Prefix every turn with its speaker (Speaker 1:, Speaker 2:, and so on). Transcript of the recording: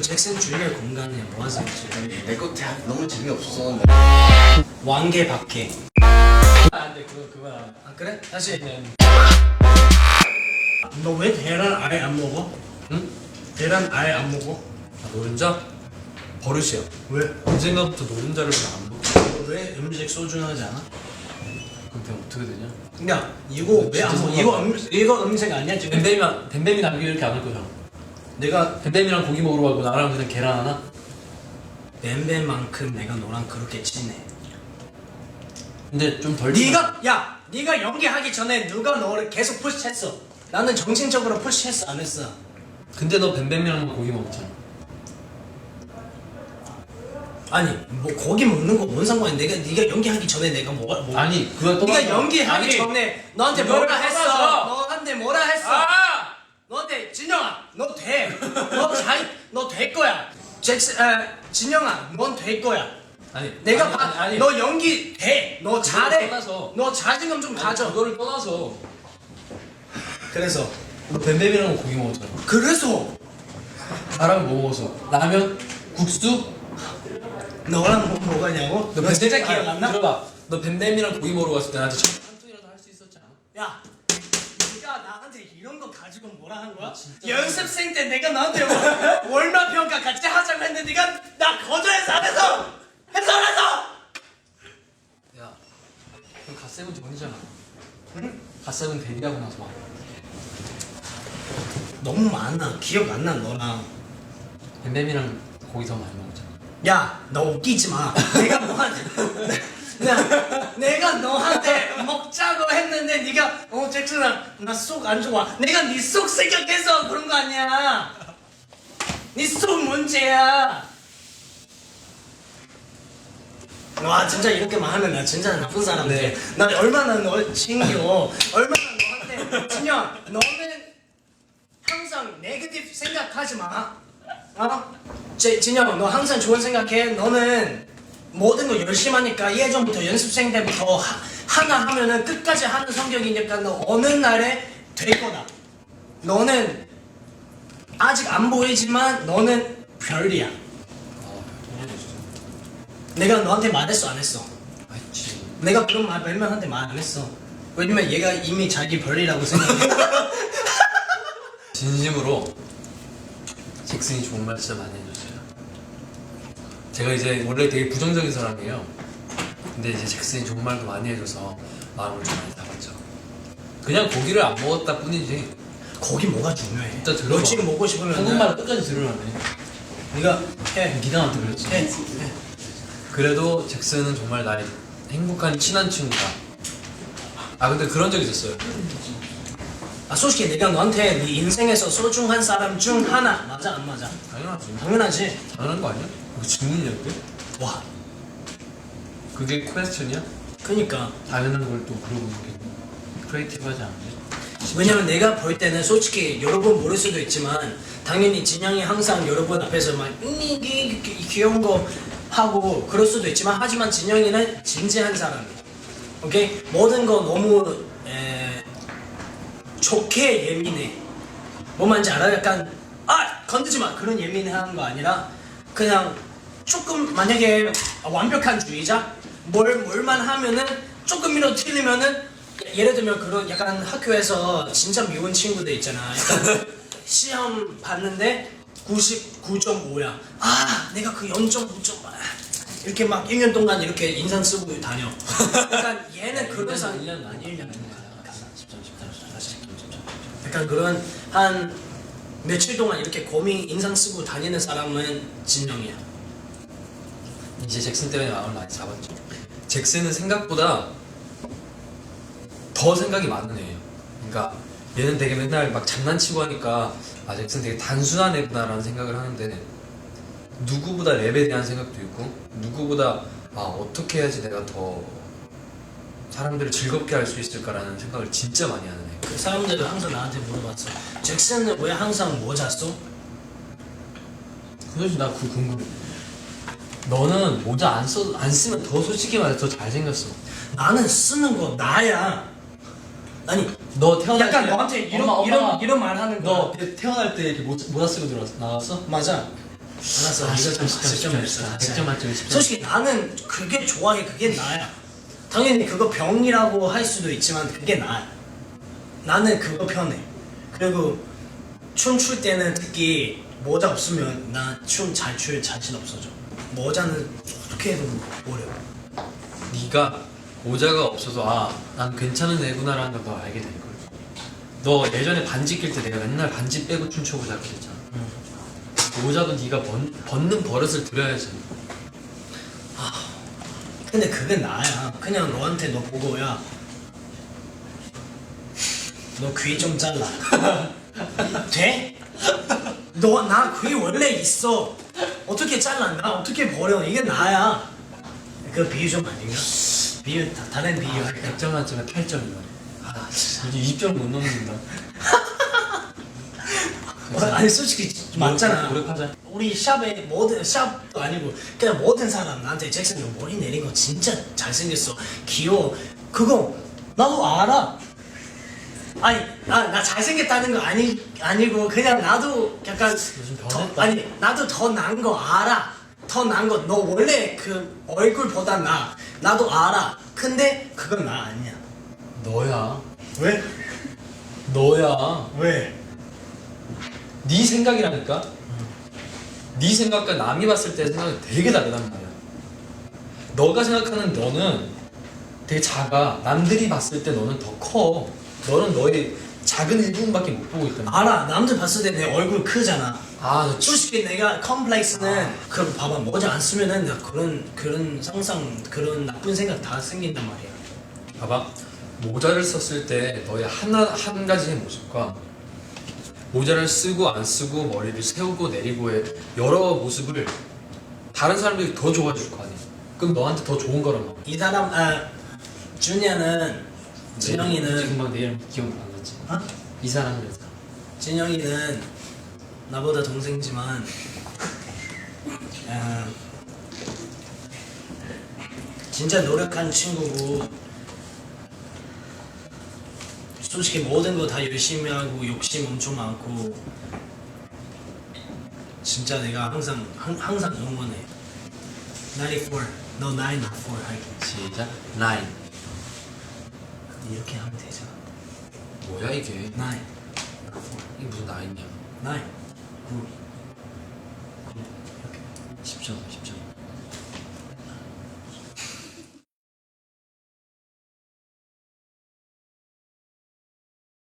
Speaker 1: 잭슨 주니어 공간에 뭐 하세요?
Speaker 2: 내거 너무 재미없어서.
Speaker 1: 왕개 밖에. 안돼 그거 아 그래? 다시. 너 왜 계란 아예 안 먹어?
Speaker 3: 응?
Speaker 1: 계란 아예 안 먹어?
Speaker 3: 아, 노른자? 버릇이야.
Speaker 1: 왜?
Speaker 3: 언젠가부터 노른자를 안 먹어.
Speaker 1: 너 왜 음식 소중하지 않아?
Speaker 3: 그럼 어떻게 되냐?
Speaker 1: 야 이거 왜 안 먹어? 이거 음식 아니야 지금?
Speaker 3: 뱀뱀이 남기 이렇게 안 할 거잖아.
Speaker 1: 내가
Speaker 3: 뱀뱀이랑 고기 먹으러 가고 나랑 그냥 계란 하나?
Speaker 1: 뱀뱀만큼 내가 너랑 그렇게 친해.
Speaker 3: 근데 좀 덜.
Speaker 1: 네가 연기하기 전에 누가 너를 계속 푸시했어. 나는 정신적으로 푸시했어 안 했어?
Speaker 3: 근데 너 뱀뱀이랑 고기 먹었잖아.
Speaker 1: 아니 뭐 고기 먹는 거 뭔 상관이야? 네가 연기하기 전에 내가 뭐
Speaker 3: 아니 그걸
Speaker 1: 네가 연기하기 전에 너한테 뭐라 했어?
Speaker 3: 떠나서.
Speaker 1: 너한테 뭐라 했어?
Speaker 3: 아!
Speaker 1: 너한테 진영아 너 돼. 너 될 거야. 진영아 넌 될 거야.
Speaker 3: 아니
Speaker 1: 내가
Speaker 3: 아니.
Speaker 1: 너 연기 돼. 너 잘해.
Speaker 3: 떠나서.
Speaker 1: 너 자신감 좀 가져.
Speaker 3: 그거를 떠나서
Speaker 1: 그래서
Speaker 3: 너 뱀뱀이랑 고기 먹었잖아.
Speaker 1: 그래서
Speaker 3: 나랑 뭐 먹었어? 라면? 국수?
Speaker 1: 너랑 뭐 먹었냐고? 너 진짜 기억 안 나?
Speaker 3: 들어봐. 너 뱀뱀이랑 고기 먹으러 갔을 때 나한테 한 통이라도 할 수 있었지 않아?
Speaker 1: 야, 네가 나한테 이런 거 가지고 뭐라 한 거야?
Speaker 3: 진짜
Speaker 1: 연습생 때 내가 너한테 월말 평가 같이 하자고 했는데 네가 나 거절해서 안 했어! 했어 안 했어!
Speaker 3: 야, 그럼 갓세븐 전이잖아. 응? 갓세븐 데뷔하고 나서 막
Speaker 1: 너무 많아. 기억 안 나 너랑.
Speaker 3: 뱀뱀이랑 고기 더 많이 먹었잖아.
Speaker 1: 야, 너 웃기지 마. 내가 너한테 먹자고 했는데 네가 잭슨아 나 속 안 좋아. 내가 네 속 생각해서 그런 거 아니야. 네 속 문제야. 와 진짜 이렇게만 하면 나 진짜 나쁜 사람 돼. 나 얼마나 널 챙겨. 얼마나 너한테 진영 너는 항상 네거티브 생각하지 마. 진영 너 항상 좋은 생각해. 너는 모든 거 열심히 하니까 예전부터 연습생 때부터 하나 하면은 끝까지 하는 성격이니까 너 어느 날에 될 거다. 너는 아직 안 보이지만 너는 별이야. 내가 너한테 말했어 안 했어?
Speaker 3: 했지.
Speaker 1: 내가 그런 말 멜명한테 말 안 했어. 왜냐면 얘가 이미 자기 별이라고 생각해.
Speaker 3: 진심으로 잭슨이 좋은 말 진짜 많이 해줬어요. 제가 이제 원래 되게 부정적인 사람이에요. 근데 이제 잭슨이 좋은 말도 많이 해줘서 마음을 좀 많이 잡았죠. 그냥 고기를 안 먹었다 뿐이지.
Speaker 1: 거기 뭐가 중요해?
Speaker 3: 일단 들어봐.
Speaker 1: 너 지금 먹고 싶으면
Speaker 3: 한국말 끝까지 들으라네.
Speaker 1: 네가 해.
Speaker 3: 네 남한테 그랬지.
Speaker 1: 해.
Speaker 3: 그래도 잭슨은 정말 나의 행복한 친한 친구다. 아 근데 그런 적 있었어요.
Speaker 1: 아 솔직히 내가 너한테 네 인생에서 소중한 사람 중 하나 맞아 안 맞아?
Speaker 3: 당연하지.
Speaker 1: 당연하지.
Speaker 3: 당연한 거 아니야? 그거 질문이야 그게?
Speaker 1: 와
Speaker 3: 그게 퀘스천이야?
Speaker 1: 그니까
Speaker 3: 당연한 걸 또 물어보는 게 크리에이티브하지 않은데?
Speaker 1: 왜냐면 내가 볼 때는 솔직히 여러분 모를 수도 있지만 당연히 진영이 항상 여러분 앞에서 막 귀여운 거 하고 그럴 수도 있지만 하지만 진영이는 진지한 사람이야. 오케이? 모든 거 너무 좋게 예민해. 뭐 말인지 알아? 약간 건드지 마 그런 예민한 거 아니라 그냥 조금 만약에 완벽한 주의자 뭘만 하면은 조금이라도 틀리면은 예를 들면 그런 약간 학교에서 진짜 미운 친구들 있잖아. 약간 시험 봤는데 99.5야. 내가 그 0.5점 이렇게 막 1년 동안 이렇게 인상 쓰고 다녀. 약간 얘는 그런 사람
Speaker 3: 1년 아니 1년
Speaker 1: 약간 그런 한 며칠 동안 이렇게 고민 인상 쓰고 다니는 사람은 진영이야.
Speaker 3: 이제 잭슨 때문에 마음을 많이 잡았죠. 잭슨은 생각보다 더 생각이 많은 애예요. 그러니까 얘는 되게 맨날 막 장난치고 하니까 잭슨 되게 단순한 애구나라는 생각을 하는데 누구보다 랩에 대한 생각도 있고 누구보다 어떻게 해야지 내가 더 사람들을 즐겁게 할 수 있을까라는 생각을 진짜 많이 하는 애.
Speaker 1: 그 사람들도 항상 나한테 물어봤어. 잭슨은 왜 항상 모자 써?
Speaker 3: 그래서 나 그거 궁금해. 너는 모자 안 쓰면 더 솔직히 말해 더 잘생겼어.
Speaker 1: 나는 쓰는 거 나야. 아니
Speaker 3: 너 태어날
Speaker 1: 약간
Speaker 3: 때
Speaker 1: 너한테
Speaker 3: 엄마,
Speaker 1: 이런 말 하는 거.
Speaker 3: 너 태어날 때 이렇게 모자 쓰고 나왔어?
Speaker 1: 맞아. 알았어. 이거 좀 10점 냈어.
Speaker 3: 100점 만점에 10점.
Speaker 1: 솔직히 나는 그게 좋아해. 그게 나야. 당연히 그거 병이라고 할 수도 있지만 그게 나야. 나는 그거 편해. 그리고 춤출 때는 특히 모자 없으면 나 춤 잘 출 자신 없어져. 모자는 어떻게 해도 어려워.
Speaker 3: 네가 모자가 없어서 난 괜찮은 애구나라는 걸 너 알게 될 거야. 너 예전에 반지 낄 때 내가 맨날 반지 빼고 춤춰보자 그랬잖아. 모자도 네가 벗는 버릇을 들여야지.
Speaker 1: 근데 그게 나야. 그냥 너한테 너 보고 야, 너 귀 좀 잘라. 돼? 너 나 귀 원래 있어. 어떻게 잘라? 나 어떻게 버려? 이게 나야. 그 비유 좀 아닌가? 비유 다른 비유 할까?
Speaker 3: 100점 만점에 8점이야. 이제 2점 못 넘는다.
Speaker 1: 아니 솔직히 맞잖아.
Speaker 3: 노력하자.
Speaker 1: 우리 샵에 모든 샵도 아니고 그냥 모든 사람 나한테 잭슨 너 머리 내린 거 진짜 잘생겼어. 귀여워. 그거 나도 알아. 아니 나 잘생겼다는 거 아니고 그냥 나도 약간
Speaker 3: 요즘
Speaker 1: 더,
Speaker 3: 변했다.
Speaker 1: 아니 나도 더 나은 거 알아. 더 나은 거 너 원래 그 얼굴보다 나도 알아. 근데 그건 나 아니야.
Speaker 3: 너야.
Speaker 1: 왜?
Speaker 3: 너야.
Speaker 1: 왜?
Speaker 3: 네 생각이라니까. 네 생각과 남이 봤을 때 생각이 되게 다르단 말이야. 너가 생각하는 너는 되게 작아. 남들이 봤을 때 너는 더 커. 너는 너의 작은 일부분밖에 못 보고 있단 말이야.
Speaker 1: 알아. 남들 봤을 때 내 얼굴 크잖아.
Speaker 3: 너
Speaker 1: 솔직히 내가 컴플렉스는 그 봐봐 모자 안 쓰면은 나 그런 상상 그런 나쁜 생각 다 생긴단 말이야.
Speaker 3: 봐봐. 모자를 썼을 때 너의 한 가지의 모습과 모자를 쓰고 안 쓰고 머리를 세우고 내리고의 여러 모습을 다른 사람들이 더 좋아해 줄 거 아니야. 그럼 너한테 더 좋은 거란 말이야.
Speaker 1: 이 사람 준이는 진영이는
Speaker 3: 지금 막 내 이름 기억 안 났지.
Speaker 1: 어?
Speaker 3: 이 사람은
Speaker 1: 진영이는 나보다 동생지만 진짜 노력한 친구고 솔직히 모든 거 다 열심히 하고 욕심 엄청 많고 진짜 내가 항상 응원해. 94, 너 9, 나 4 할게.
Speaker 3: 시작. 9.
Speaker 1: 이렇게 하면 되잖아.
Speaker 3: 뭐야 이게?
Speaker 1: 9, 나 4,
Speaker 3: 이게 무슨 나이냐?
Speaker 1: 9, 9 이렇게.
Speaker 3: 10점, 10점.